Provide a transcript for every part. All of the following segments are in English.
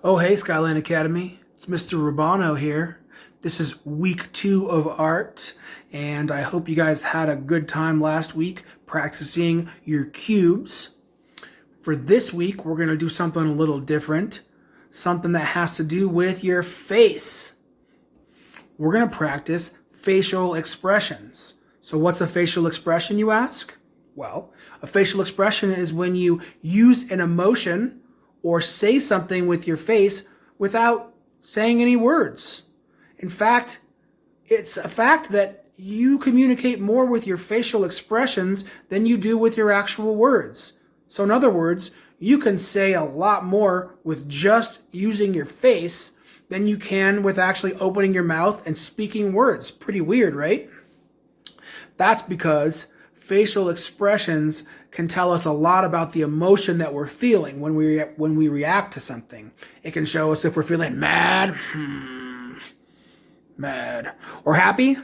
Oh, hey, Skyline Academy. It's Mr. Rubano here. This is week 2 of art, and I hope you guys had a good time last week practicing your cubes. For this week, we're going to do something a little different, something that has to do with your face. We're going to practice facial expressions. So what's a facial expression, you ask? Well, a facial expression is when you use an emotion or say something with your face without saying any words. In fact, it's a fact that you communicate more with your facial expressions than you do with your actual words. So in other words, you can say a lot more with just using your face than you can with actually opening your mouth and speaking words. Pretty weird, right? That's because facial expressions can tell us a lot about the emotion that we're feeling when we react to something. It can show us if we're feeling mad, mad, or happy.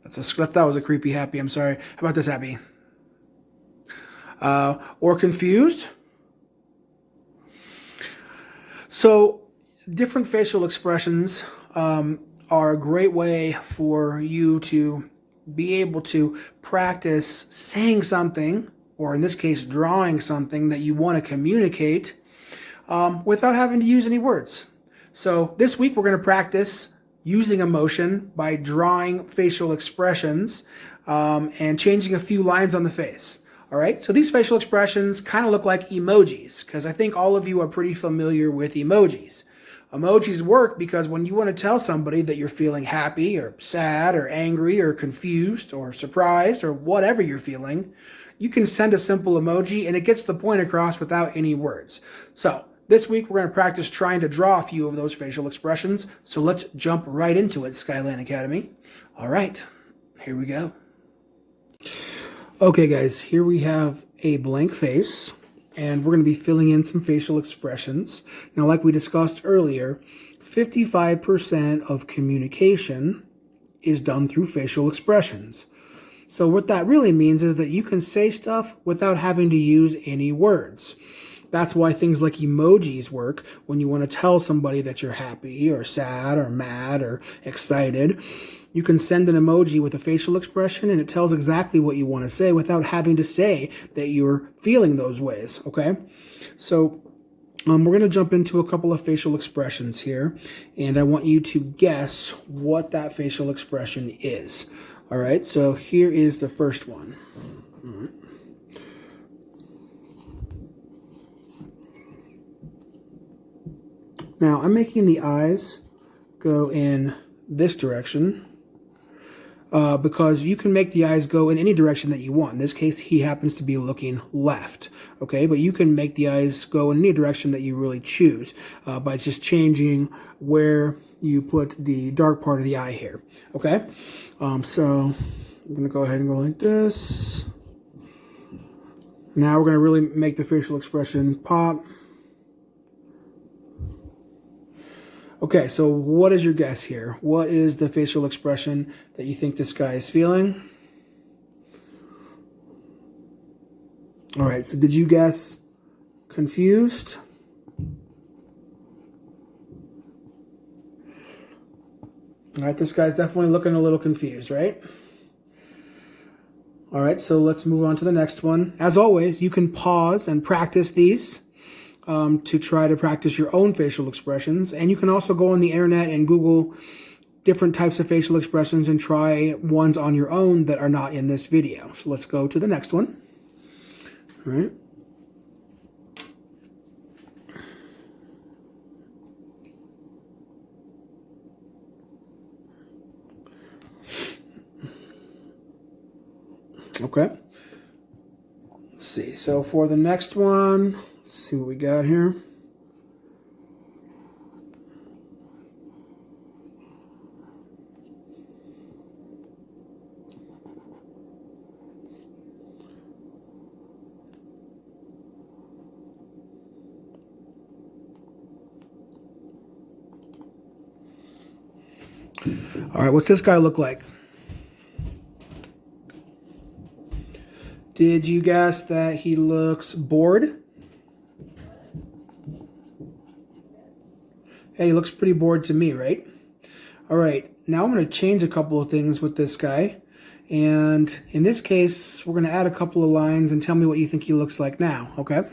That was a creepy happy. I'm sorry. How about this happy? Or confused. So different facial expressions are a great way for you to be able to practice saying something, or in this case, drawing something that you want to communicate without having to use any words. So this week we're going to practice using emotion by drawing facial expressions and changing a few lines on the face. All right, so these facial expressions kind of look like emojis, because I think all of you are pretty familiar with emojis. Emojis work because when you want to tell somebody that you're feeling happy or sad or angry or confused or surprised or whatever you're feeling, you can send a simple emoji and it gets the point across without any words. So this week we're going to practice trying to draw a few of those facial expressions. So let's jump right into it, Skyline Academy. All right, here we go. Okay guys, here we have a blank face. And we're going to be filling in some facial expressions. Now, like we discussed earlier, 55% of communication is done through facial expressions. So what that really means is that you can say stuff without having to use any words. That's why things like emojis work when you want to tell somebody that you're happy or sad or mad or excited. You can send an emoji with a facial expression and it tells exactly what you want to say without having to say that you're feeling those ways, okay? So we're going to jump into a couple of facial expressions here, and I want you to guess what that facial expression is. All right, so here is the first one. All right. Now, I'm making the eyes go in this direction. Because you can make the eyes go in any direction that you want. In this case, he happens to be looking left, okay? But you can make the eyes go in any direction that you really choose by just changing where you put the dark part of the eye here, okay? So I'm going to go ahead and go like this. Now we're going to really make the facial expression pop. Okay, so what is your guess here? What is the facial expression that you think this guy is feeling? All right, so did you guess confused? All right, this guy's definitely looking a little confused, right? All right, so let's move on to the next one. As always, you can pause and practice these. To try to practice your own facial expressions. And you can also go on the internet and Google different types of facial expressions and try ones on your own that are not in this video. So let's go to the next one. All right. Okay. Let's see. So for the next one, let's see what we got here. All right, what's this guy look like? Did you guess that he looks bored? Hey, he looks pretty bored to me, right? All right, now I'm going to change a couple of things with this guy. And in this case, we're going to add a couple of lines and tell me what you think he looks like now, okay?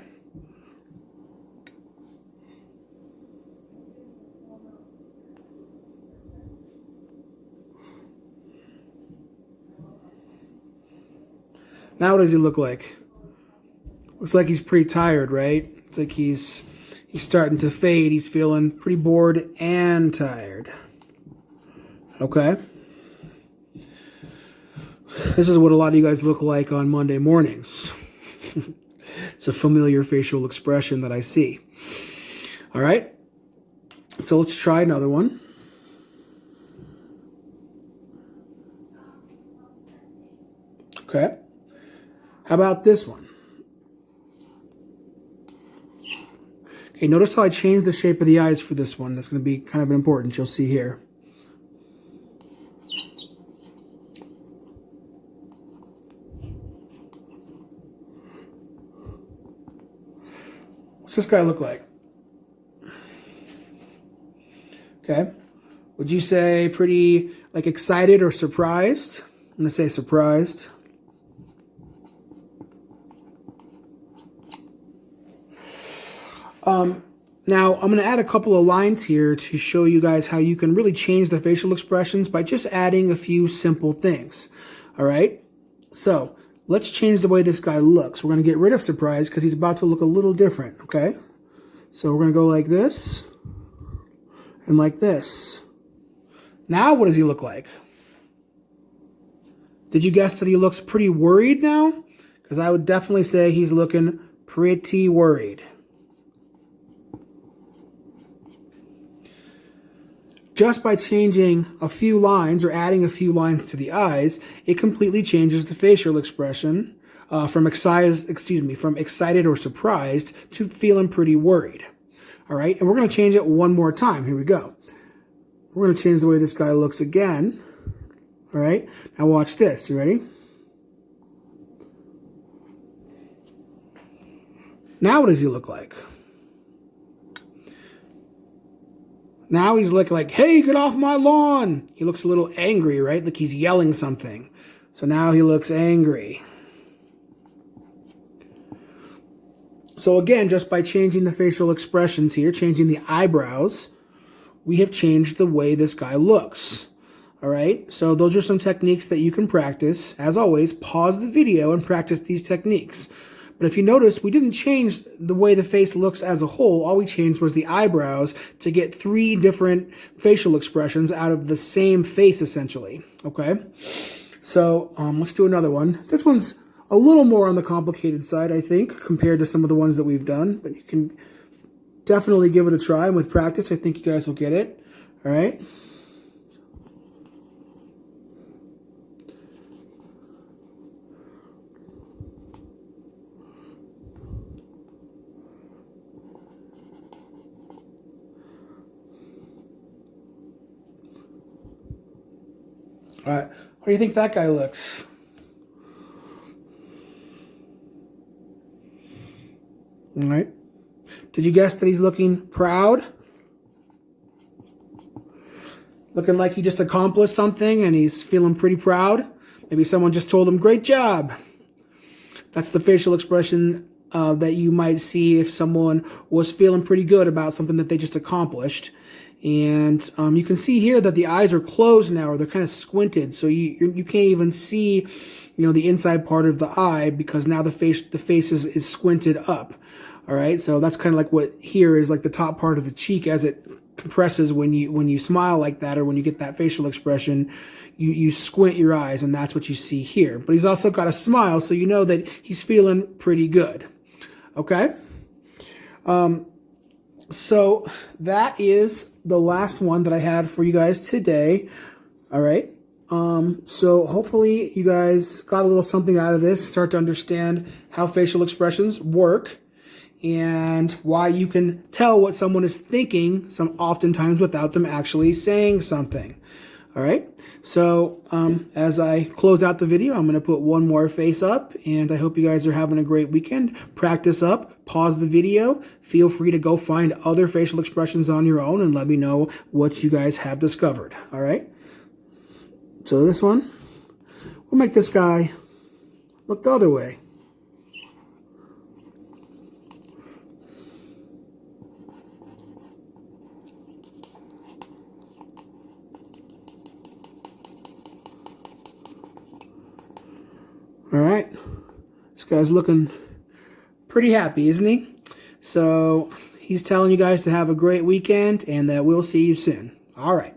Now what does he look like? Looks like he's pretty tired, right? It's like he's starting to fade. He's feeling pretty bored and tired. Okay? This is what a lot of you guys look like on Monday mornings. It's a familiar facial expression that I see. All right? So let's try another one. Okay? How about this one? Okay, notice how I changed the shape of the eyes for this one. That's going to be kind of important. You'll see here. What's this guy look like? Okay. Would you say pretty, like, excited or surprised? I'm going to say surprised. Now, I'm going to add a couple of lines here to show you guys how you can really change the facial expressions by just adding a few simple things. All right? So, let's change the way this guy looks. We're going to get rid of surprise because he's about to look a little different, okay? So, we're going to go like this and like this. Now, what does he look like? Did you guess that he looks pretty worried now? Because I would definitely say he's looking pretty worried. Just by changing a few lines or adding a few lines to the eyes, it completely changes the facial expression from excited or surprised to feeling pretty worried. All right, and we're going to change it one more time. Here we go. We're going to change the way this guy looks again. All right, now watch this. You ready? Now what does he look like? Now he's like, hey, get off my lawn. He looks a little angry, right? Like he's yelling something. So now he looks angry. So again, just by changing the facial expressions here, changing the eyebrows, we have changed the way this guy looks. All right? So those are some techniques that you can practice. As always, pause the video and practice these techniques. But if you notice, we didn't change the way the face looks as a whole. All we changed was the eyebrows to get 3 different facial expressions out of the same face, essentially. Okay? So let's do another one. This one's a little more on the complicated side, I think, compared to some of the ones that we've done. But you can definitely give it a try. And with practice, I think you guys will get it. All right? All right, what do you think that guy looks? All right. Did you guess that he's looking proud? Looking like he just accomplished something and he's feeling pretty proud? Maybe someone just told him, great job. That's the facial expression that you might see if someone was feeling pretty good about something that they just accomplished. And you can see here that the eyes are closed now, or they're kind of squinted, so you can't even see, the inside part of the eye because now the face is squinted up. All right, so that's kind of like what here is like the top part of the cheek as it compresses when you smile like that, or when you get that facial expression, you squint your eyes, and that's what you see here. But he's also got a smile, so you know that he's feeling pretty good. Okay. So that is the last one that I had for you guys today. All right. So hopefully you guys got a little something out of this, start to understand how facial expressions work and why you can tell what someone is thinking oftentimes without them actually saying something. All right. So as I close out the video, I'm going to put one more face up, and I hope you guys are having a great weekend. Practice up, pause the video. Feel free to go find other facial expressions on your own and let me know what you guys have discovered. All right. So this one, we'll make this guy look the other way. All right, this guy's looking pretty happy, isn't he? So he's telling you guys to have a great weekend and that we'll see you soon. All right.